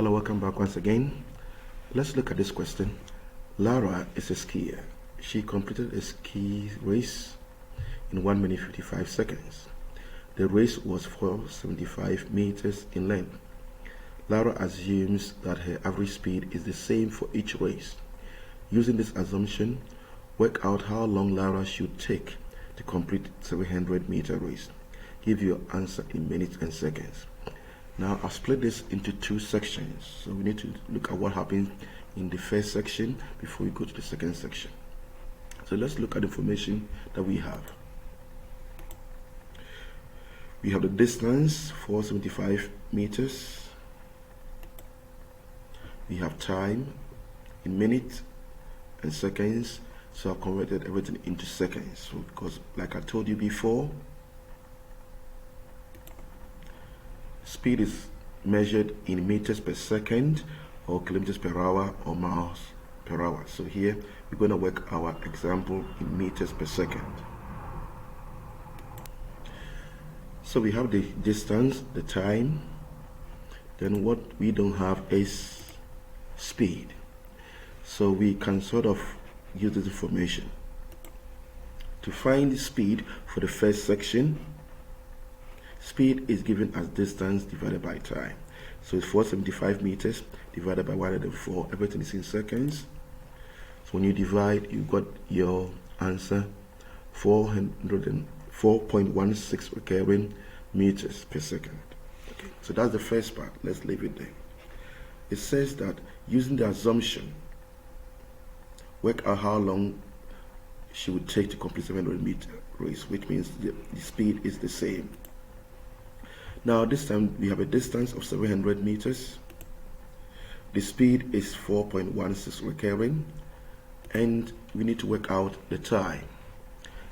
Hello, welcome back once again. Let's look at this question. Lara is a skier. She completed a ski race in 1 minute 55 seconds. The race was 475 meters in length. Lara assumes that her average speed is the same for each race. Using this assumption, work out how long Lara should take to complete 700-meter race. Give your answer in minutes and seconds. Now I'll split this into two sections, so we need to look at what happened in the first section before we go to the second section. So let's look at the information that we have. We have the distance, 475 meters. We have time in minutes and seconds, so I've converted everything into seconds. So because like I told you before, speed is measured in meters per second or kilometers per hour or miles per hour. So here we're going to work our example in meters per second. So we have the distance, the time, then what we don't have is speed. So we can sort of use this information to find the speed for the first section. Speed is given as distance divided by time. So it's 475 meters divided by 104. Everything is in seconds. So when you divide, you got your answer 404.16 recurring meters per second. Okay. So that's the first part. Let's leave it there. It says that using the assumption, work out how long she would take to complete 700-meter race, which means the speed is the same. Now this time we have a distance of 700 meters. The speed is 4.16 recurring, and we need to work out the time.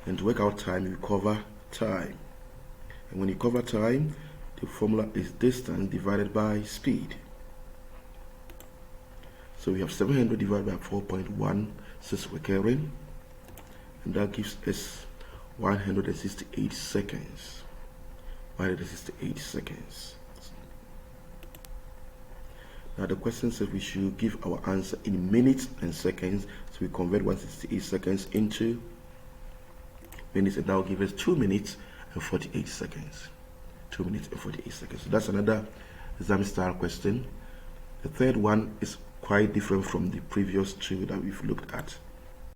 And to work out time, you cover time. And when you cover time, the formula is distance divided by speed. So we have 700 divided by 4.16 recurring, and that gives us 168 seconds. 168 seconds. Now the question says we should give our answer in minutes and seconds, so we convert 168 seconds into minutes, and that will give us 2 minutes and 48 seconds. 2 minutes and 48 seconds. So that's another exam style question. The third one is quite different from the previous two that we've looked at.